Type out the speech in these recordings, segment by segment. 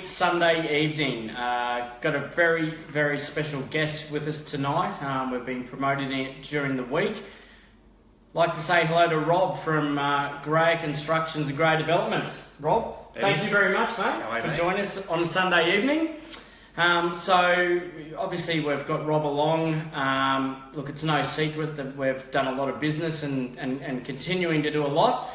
Sunday evening. Got a very, very special guest with us tonight. We've been promoting it during the week. Like to say hello to Rob from Graya Constructions and Graya Developments. Rob, thank you very much, mate, for joining us on a Sunday evening. So obviously we've got Rob along. Look, it's no secret that we've done a lot of business and continuing to do a lot.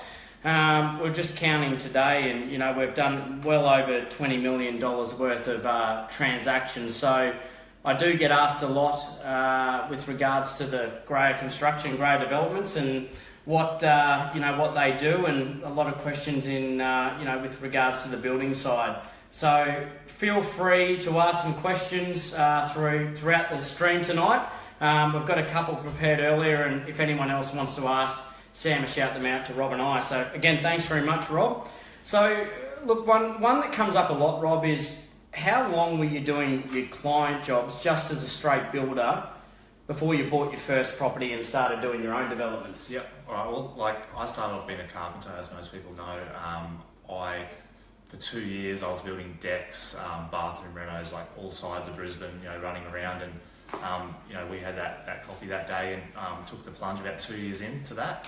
We're just counting today, and we've done well over $20 million worth of transactions. So I do get asked a lot with regards to the Graya Construction, Graya Developments, and what what they do, and a lot of questions in with regards to the building side. So feel free to ask some questions throughout the stream tonight. We've got a couple prepared earlier, and if anyone else wants to ask, Sam will shout them out to Rob and I. So again, thanks very much, Rob. So look, one that comes up a lot, Rob, is how long were you doing your client jobs just as a straight builder before you bought your first property and started doing your own developments? Yep. All right. Well, I started off being a carpenter, as most people know. For 2 years, I was building decks, bathroom renos, like all sides of Brisbane, running around, and we had that coffee that day, and took the plunge about 2 years into that.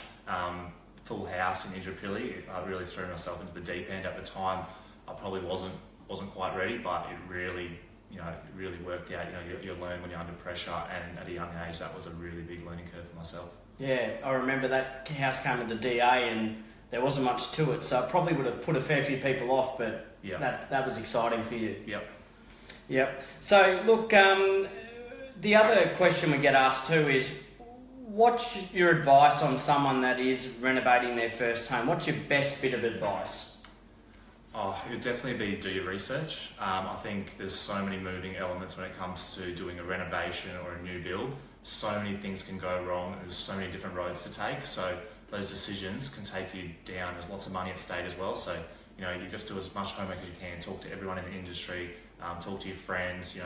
Full house in Indooroopilly. I really threw myself into the deep end. At the time, I probably wasn't quite ready, but it really worked out. You learn when you're under pressure, and at a young age, that was a really big learning curve for myself. Yeah, I remember that house came with the DA, and there wasn't much to it, so it probably would have put a fair few people off, but that was exciting for you. Yep. So look, the other question we get asked too is, what's your advice on someone that is renovating their first home? What's your best bit of advice? It would definitely be do your research. I think there's so many moving elements when it comes to doing a renovation or a new build. So many things can go wrong. There's so many different roads to take. So those decisions can take you down. There's lots of money at stake as well. So you just do as much homework as you can. Talk to everyone in the industry. Talk to your friends.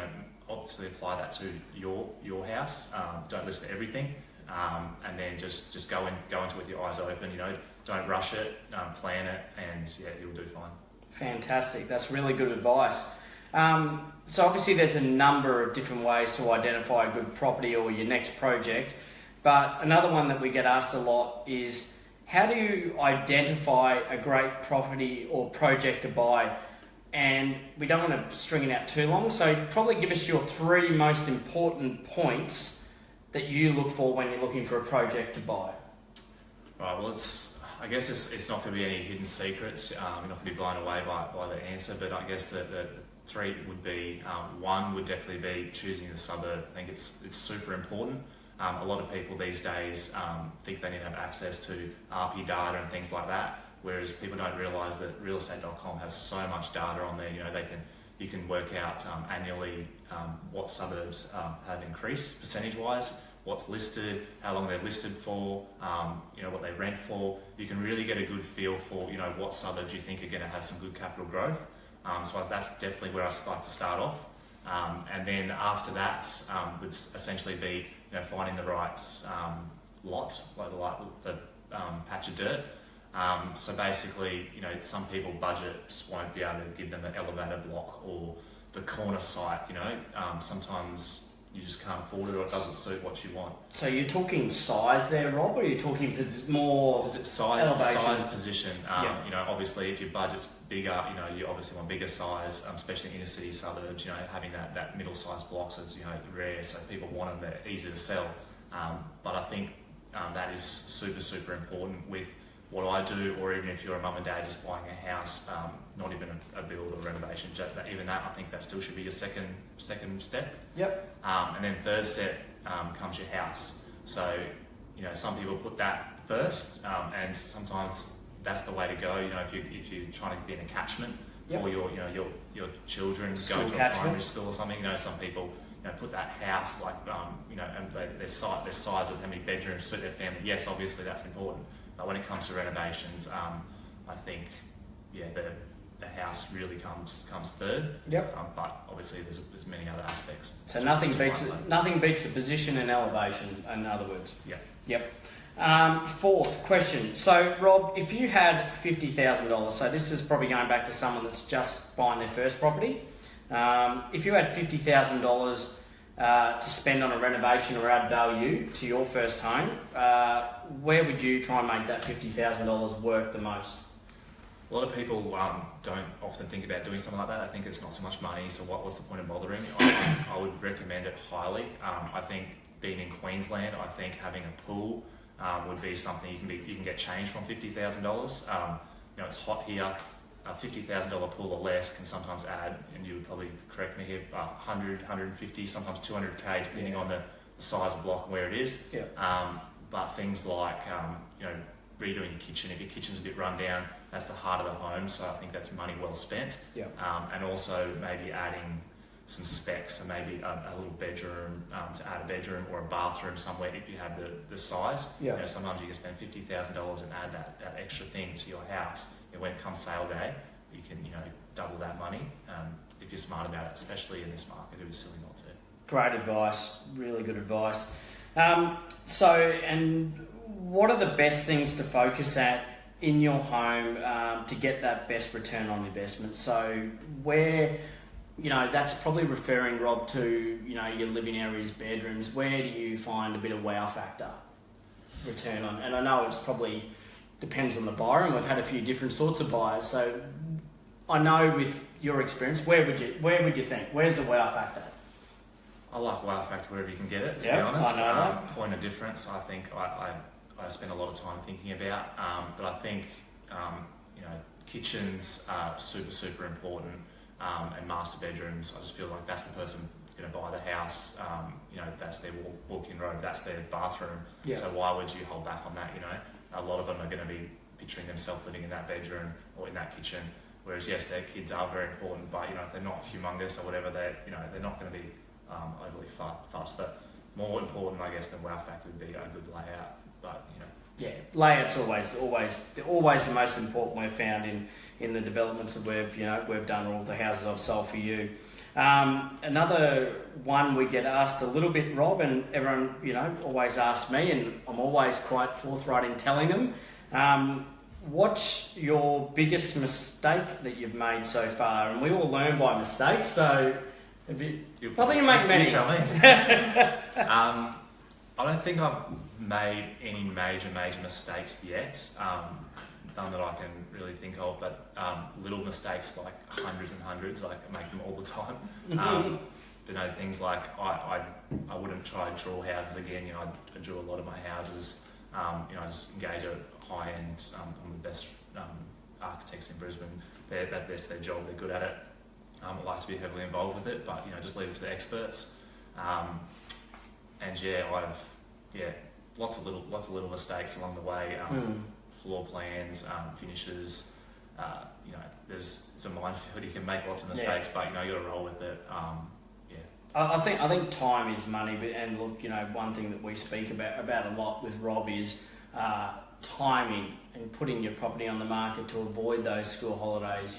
Obviously apply that to your house. Don't listen to everything. And then just go into it with your eyes open. Don't rush it. Plan it, and you'll do fine. Fantastic. That's really good advice. So obviously there's a number of different ways to identify a good property or your next project. But another one that we get asked a lot is, how do you identify a great property or project to buy? And we don't want to string it out too long, so probably give us your 3 most important points that you look for when you're looking for a project to buy. Right, well, I guess it's not going to be any hidden secrets. You're not going to be blown away by the answer, but I guess the 3 would be, 1 would definitely be choosing the suburb. I think it's super important. A lot of people these days think they need to have access to RP data and things like that, whereas people don't realise that realestate.com has so much data on there. You can work out annually what suburbs have increased percentage-wise, what's listed, how long they're listed for, what they rent for. You can really get a good feel for what suburbs you think are going to have some good capital growth. So that's definitely where I like to start off. And then after that would essentially be finding the right lot, like the patch of dirt. So basically, some people budgets won't be able to give them the elevator block or the corner site. Sometimes you just can't afford it, or it doesn't suit what you want. So you're talking size there, Rob, or are you talking more size, position? Obviously, if your budget's bigger, you obviously want bigger size, especially in inner city suburbs. Having that middle-sized blocks is rare, so people want them. They're easy to sell. But I think that is super important with what I do, or even if you're a mum and dad just buying a house, not even a build or renovation, even that, I think that still should be your second step. Yep. And then third step comes your house. So, some people put that first, and sometimes that's the way to go. If you're trying to be in a catchment for your children going to a primary school or something, some people put that house and their size of how many bedrooms suit their family. Yes, obviously that's important. But when it comes to renovations, I think, the house really comes third. Yep. But obviously there's many other aspects. So nothing beats the position and elevation, in other words. Yeah. Yep. Fourth question. So, Rob, if you had $50,000, so this is probably going back to someone that's just buying their first property. If you had $50,000 to spend on a renovation or add value to your first home, where would you try and make that $50,000 work the most? A lot of people don't often think about doing something like that. I think it's not so much money, so what's the point of bothering? I would recommend it highly. I think being in Queensland, I think having a pool would be something you can get change from $50,000. It's hot here. A $50,000 pool or less can sometimes add, and you would probably correct me here, 100, 150, sometimes 200k, depending on the size of block and where it is. But things like redoing your kitchen, if your kitchen's a bit run down, that's the heart of the home, so I think that's money well spent. And also maybe adding some specs, so maybe a little bedroom, to add a bedroom or a bathroom somewhere if you have the size. Sometimes you can spend $50,000 and add that extra thing to your house. And when it comes sale day, you can double that money if you're smart about it, especially in this market. It would be silly not to. Great advice, really good advice. And what are the best things to focus at in your home to get that best return on investment? So where, that's probably referring, Rob, to, your living areas, bedrooms. Where do you find a bit of wow factor return on? And I know it's probably depends on the buyer, and we've had a few different sorts of buyers. So I know with your experience, where would you think? Where's the wow factor? I like wow factor wherever you can get it, to be I honest. know that. Point of difference, I think I spend a lot of time thinking about, but I think kitchens are super important, and master bedrooms. I just feel like that's the person who's going to buy the house. That's their walk-in robe, that's their bathroom. So why would you hold back on that? A lot of them are going to be picturing themselves living in that bedroom or in that kitchen. Whereas yes, their kids are very important, but if they're not humongous or whatever, they're not going to be overly fast. But more important, I guess, than wow factor would be a good layout. But layout's always the most important we've found in the developments that we've done, or the houses I've sold for you. Another one we get asked a little bit, Rob, and everyone always asks me, and I'm always quite forthright in telling them. What's your biggest mistake that you've made so far? And we all learn by mistakes, so I think you make many. You tell me. I don't think I've made any major mistakes yet. None that I can really think of, but little mistakes like hundreds and hundreds, I make them all the time. But things like I wouldn't try to draw houses again. I drew a lot of my houses. I just engage a high end. I'm the best architects in Brisbane. That's their job. They're good at it. I like to be heavily involved with it, but just leave it to the experts. Lots of little mistakes along the way. Floor plans, finishes. It's a minefield. You can make lots of mistakes, but you got to roll with it. I think time is money, and look, one thing that we speak about a lot with Rob is timing and putting your property on the market to avoid those school holidays.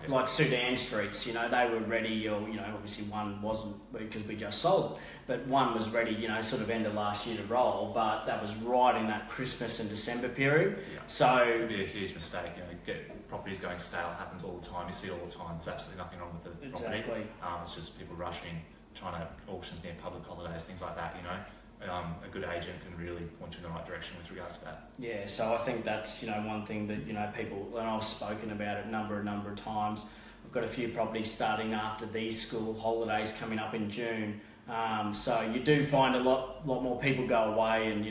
Like Sudan Streets. They were ready, or obviously one wasn't because we just sold it, but one was ready. Sort of end of last year to roll, but that was right in that Christmas and December period. So it could be a huge mistake. Get properties going stale. It happens all the time. You see it all the time. There's absolutely nothing wrong with the property. It's just people rushing, trying to auctions near public holidays, things like that. A good agent can really point you in the right direction with regards to that. Yeah, so I think that's one thing that people, and I've spoken about it a number of times. I've got a few properties starting after these school holidays coming up in June. So you do find a lot more people go away, and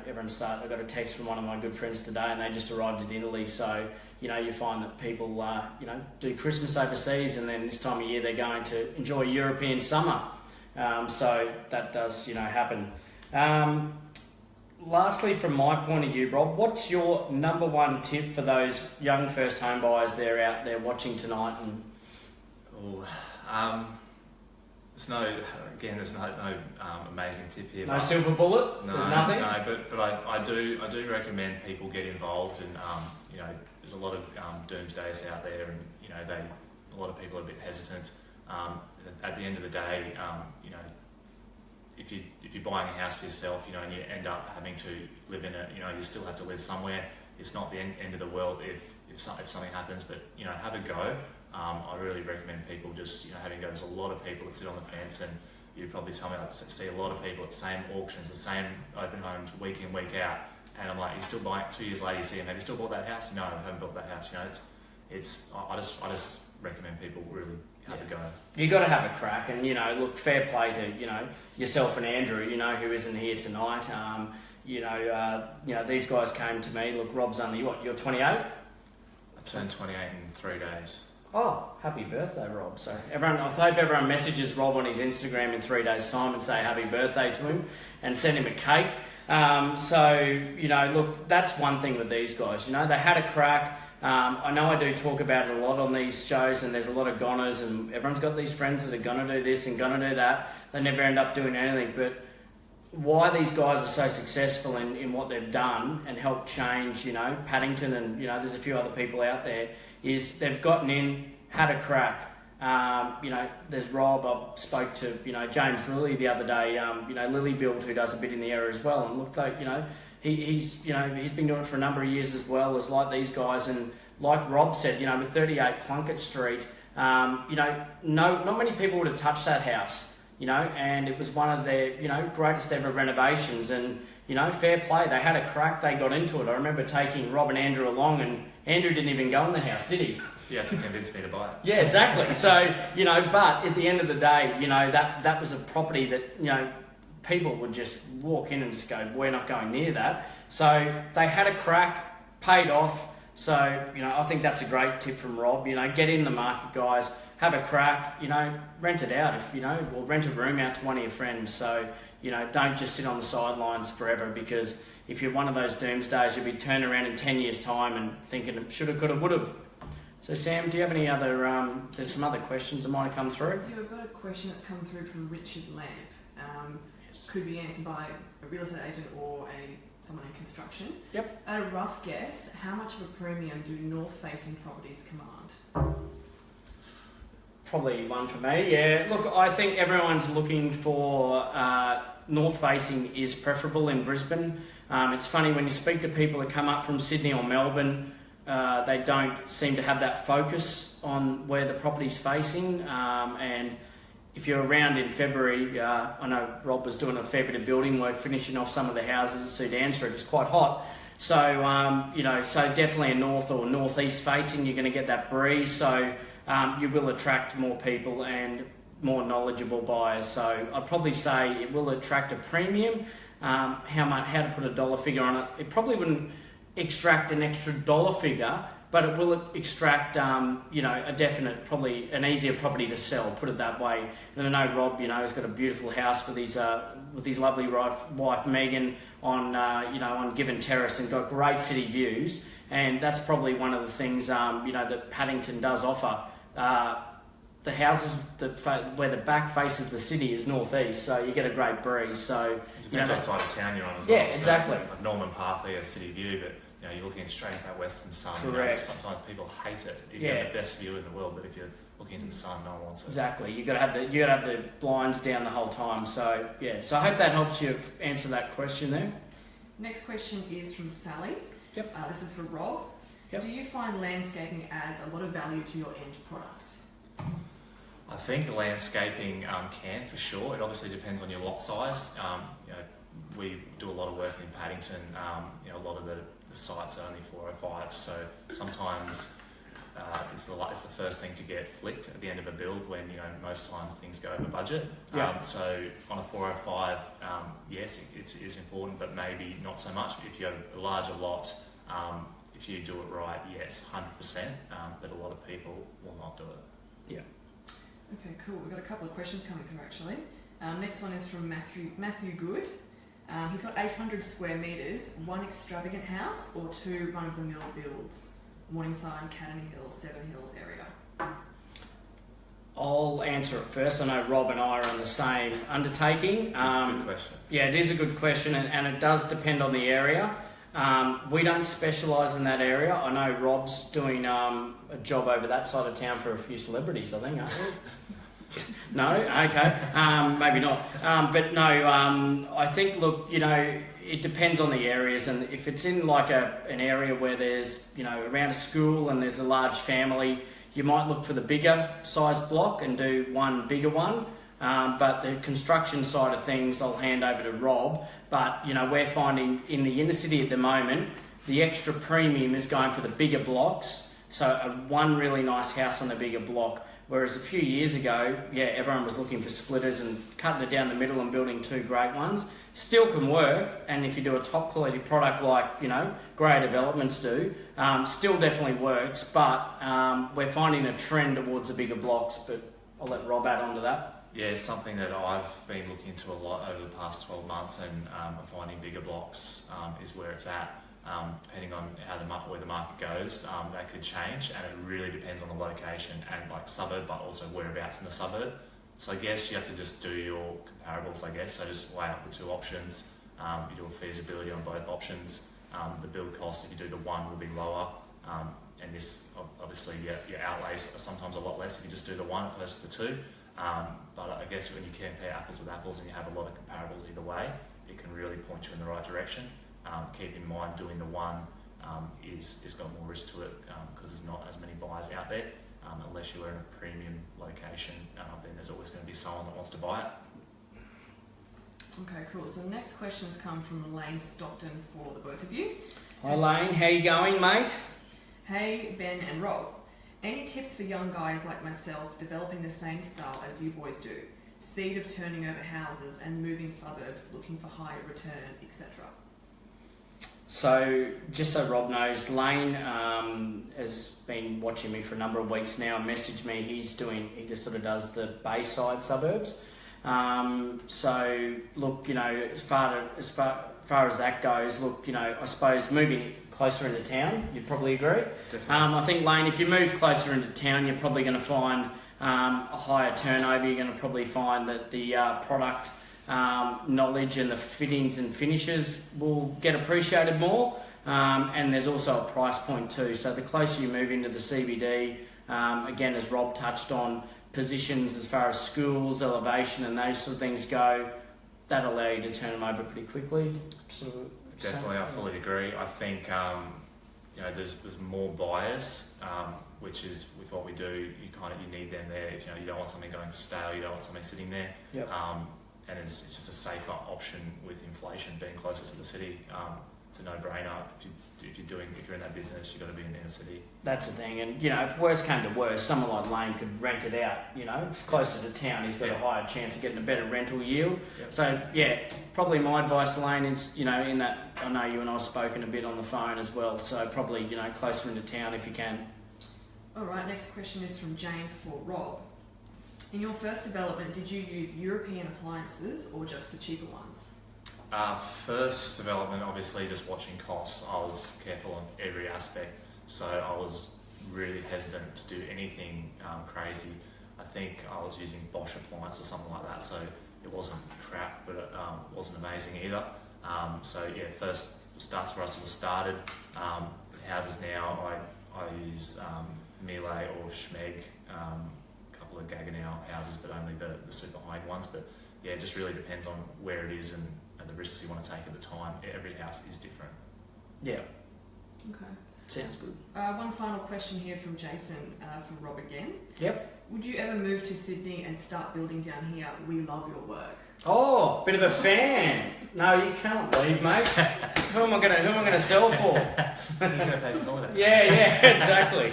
everyone I got a text from one of my good friends today, and they just arrived in Italy. So you find that people do Christmas overseas, and then this time of year they're going to enjoy European summer. So that does happen. Lastly, from my point of view, Rob, what's your number one tip for those young first home buyers they're out there watching tonight? There's no amazing tip here. No silver bullet. No, there's nothing. No, but I do recommend people get involved, and there's a lot of doomsdays out there, and a lot of people are a bit hesitant. At the end of the day, if you're buying a house for yourself, you know, and you end up having to live in it, you know, you still have to live somewhere. It's not the end of the world if something happens, but you know, have a go. I really recommend people just, you know, having a go. There's a lot of people that sit on the fence, and you probably tell me I see a lot of people at the same auctions, the same open homes, week in, week out, and I'm like, you still buying? 2 years later, you see them, have you still bought that house? No, I haven't bought that house. You know, I just recommend people really have a go. You got to have a crack, and you know, look, fair play to, you know, yourself and Andrew, you know, who isn't here tonight. You know, these guys came to me. Look, Rob's only what? You're 28. I turned 28 in 3 days. Oh, happy birthday, Rob. So I hope everyone messages Rob on his Instagram in 3 days' time and say happy birthday to him and send him a cake. So, you know, look, that's one thing with these guys. You know, they had a crack. I know I do talk about it a lot on these shows, and there's a lot of goners, and everyone's got these friends that are going to do this and going to do that. They never end up doing anything. But why these guys are so successful in what they've done and helped change, you know, Paddington, and, you know, there's a few other people out there, is they've gotten in, had a crack. You know, there's Rob. I spoke to, you know, James Lilly the other day, you know, Lily Build, who does a bit in the area as well, and looked like, you know, he's been doing it for a number of years as well, as like these guys. And like Rob said, you know, with 38 Plunkett Street, you know, not many people would have touched that house, you know, and it was one of their, you know, greatest ever renovations. And, you know, fair play, they had a crack, they got into it. I remember taking Rob and Andrew along, and Andrew didn't even go in the house, did he? Yeah, to convince me to buy it. Yeah, exactly. So, you know, but at the end of the day, you know, that was a property that, you know, people would just walk in and just go, we're not going near that. So they had a crack, paid off. So, you know, I think that's a great tip from Rob. You know, get in the market, guys, have a crack, you know, rent it out if, you know, or rent a room out to one of your friends. So, you know, don't just sit on the sidelines forever, because if you're one of those doomsdays, you'll be turning around in 10 years' time and thinking, shoulda, coulda, woulda. So, Sam, do you have any other, there's some other questions that might have come through? Yeah, we've got a question that's come through from Richard Lamp. Yes. Could be answered by a real estate agent or someone in construction. Yep. At a rough guess, how much of a premium do north-facing properties command? Probably one for me, yeah. Look, I think everyone's looking for north-facing is preferable in Brisbane. It's funny, when you speak to people that come up from Sydney or Melbourne, they don't seem to have that focus on where the property's facing. And if you're around in February, I know Rob was doing a fair bit of building work, finishing off some of the houses at Sudan Street. It's quite hot. So, you know, so definitely a north or northeast facing, you're going to get that breeze. So you will attract more people and more knowledgeable buyers. So I'd probably say it will attract a premium. How to put a dollar figure on it? It probably wouldn't extract an extra dollar figure, but it will extract, you know, a definite, probably an easier property to sell, put it that way. And I know Rob, you know, has got a beautiful house with his lovely wife Megan on, you know, on Gibbon Terrace, and got great city views. And that's probably one of the things, you know, that Paddington does offer. The houses where the back faces the city is northeast, so you get a great breeze. So it depends what side of town you're on as well. well. Yeah, exactly. Like Norman Park, they have city view, but you know, you're looking straight at that western sun. Correct. You know, sometimes people hate it. You get the best view in the world, but if you're looking into the sun, no one wants it. Exactly. You got to have the blinds down the whole time. So yeah. So I hope that helps you answer that question there. Next question is from Sally. Yep. This is for Rob. Yep. Do you find landscaping adds a lot of value to your end product? I think the landscaping can, for sure. It obviously depends on your lot size. You know, we do a lot of work in Paddington. You know, a lot of the sites are only 405, so sometimes it's the first thing to get flicked at the end of a build, when, you know, most times things go over budget. So on a 405, yes, it is important, but maybe not so much. If you have a larger lot, if you do it right, yes, 100%, but a lot of people will not do it. Yeah. Okay, cool. We've got a couple of questions coming through, actually. Next one is from Matthew Good. He's got 800 square metres, one extravagant house or two run-of-the-mill builds? Morningside, Academy Hill, Seven Hills area. I'll answer it first. I know Rob and I are on the same undertaking. Good question. Yeah, it is a good question, and it does depend on the area. We don't specialise in that area. I know Rob's doing a job over that side of town for a few celebrities, I think, aren't we? No? Okay. Maybe not. But no, I think, look, it depends on the areas, and if it's in like an area where there's, around a school and there's a large family, you might look for the bigger size block and do one bigger one. But the construction side of things, I'll hand over to Rob. But, we're finding in the inner city at the moment, the extra premium is going for the bigger blocks. So one really nice house on the bigger block. Whereas a few years ago, everyone was looking for splitters and cutting it down the middle and building two great ones. Still can work, and if you do a top quality product like, Graya developments do, still definitely works, but we're finding a trend towards the bigger blocks, but I'll let Rob add on to that. Yeah, it's something that I've been looking into a lot over the past 12 months, and I'm finding bigger blocks is where it's at. Depending on where the market goes, that could change, and it really depends on the location and like suburb, but also whereabouts in the suburb. So I guess you have to just do your comparables, I guess. So just weigh up the two options. You do a feasibility on both options. The build cost, if you do the one, will be lower. And this, obviously, your outlays are sometimes a lot less if you just do the one opposed to the two. But I guess when you compare apples with apples and you have a lot of comparables either way, it can really point you in the right direction. Keep in mind doing the one is got more risk to it because there's not as many buyers out there. Unless you're in a premium location, then there's always going to be someone that wants to buy it. Okay, cool. So the next questions come from Lane Stockton for the both of you. Hi Lane, how you going, mate? Hey Ben and Rob. Any tips for young guys like myself developing the same style as you boys do? Speed of turning over houses and moving suburbs, looking for higher return, etc. So, just so Rob knows, Lane has been watching me for a number of weeks now and messaged me. He just sort of does the Bayside suburbs. So, look, as far as that goes, look, I suppose moving closer into town, you'd probably agree. Definitely. I think, Lane, if you move closer into town, you're probably going to find a higher turnover. You're going to probably find that the product knowledge and the fittings and finishes will get appreciated more, and there's also a price point too. So the closer you move into the CBD, again, as Rob touched on, positions as far as schools, elevation and those sort of things go, that'll allow you to turn them over pretty quickly. Absolutely. Definitely, I fully agree. I think there's more buyers, which is with what we do. You need them there. If you don't want something going stale, you don't want something sitting there. Yep. And it's just a safer option with inflation being closer to the city. It's a no-brainer. If you're in that business, you've got to be in the inner city. That's the thing, and if worse came to worse, someone like Lane could rent it out. If it's closer to town, he's got a higher chance of getting a better rental yield. Yep. So probably my advice to Lane is, in that, I know you and I have spoken a bit on the phone as well. So probably closer into town if you can. All right. Next question is from James for Rob. In your first development, did you use European appliances or just the cheaper ones? First development, obviously, just watching costs. I was careful on every aspect, so I was really hesitant to do anything crazy. I think I was using Bosch appliance or something like that, so it wasn't crap, but it wasn't amazing either. First starts where I sort of started. Houses now, I use Miele or Schmeg. Of Gaggenau houses, but only the super high-end ones. But it just really depends on where it is and the risks you want to take at the time. Every house is different. Yeah. Okay. Sounds good. One final question here from Jason for Rob again. Yep. Would you ever move to Sydney and start building down here? We love your work. Oh, bit of a fan. No, you can't leave, mate. Who am I going to sell for? Who's going to pay the holiday? Yeah, exactly.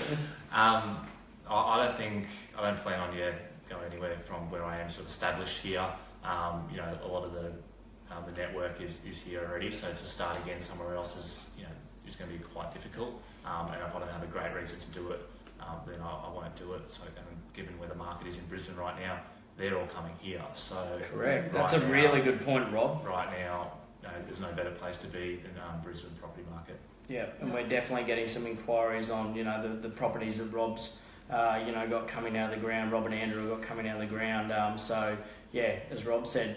I don't plan on going anywhere from where I am sort of established here. A lot of the network is here already, so to start again somewhere else is going to be quite difficult. And if I don't have a great reason to do it, then I won't do it. So, given where the market is in Brisbane right now, they're all coming here. So correct. That's a really good point, Rob. Right now, there's no better place to be than Brisbane property market. Yeah, and we're definitely getting some inquiries on the properties that Rob's got coming out of the ground. Rob and Andrew got coming out of the ground. As Rob said,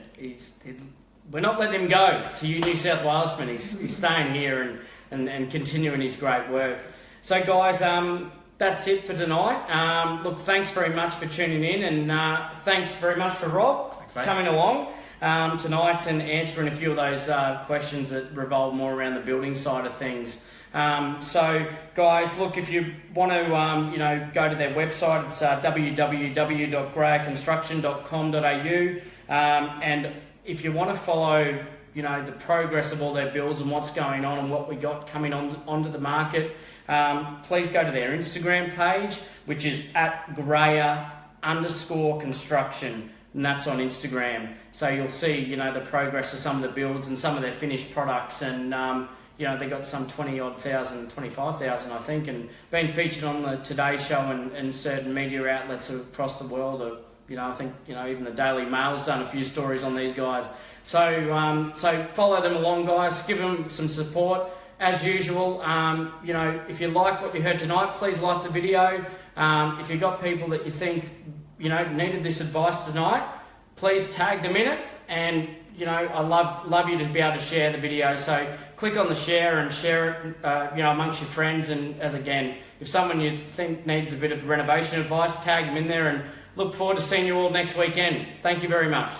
we're not letting him go to you New South Walesmen. He's staying here and continuing his great work. So guys, that's it for tonight. Look, thanks very much for tuning in, and thanks very much for Rob coming along tonight and answering a few of those questions that revolve more around the building side of things. So, guys, look, if you want to, go to their website, it's www.grayaconstruction.com.au, and if you want to follow, the progress of all their builds and what's going on and what we got coming onto the market, please go to their Instagram page, which is at Graya_construction, and that's on Instagram. So you'll see, the progress of some of the builds and some of their finished products, and they got some 25,000, I think, and been featured on the Today Show and certain media outlets across the world. I think, even the Daily Mail's done a few stories on these guys. So follow them along, guys. Give them some support. As usual, if you like what you heard tonight, please like the video. If you've got people that you think, needed this advice tonight, please tag them in it. And, I love you to be able to share the video. So click on the share and share it, amongst your friends. And if someone you think needs a bit of renovation advice, tag them in there, and look forward to seeing you all next weekend. Thank you very much.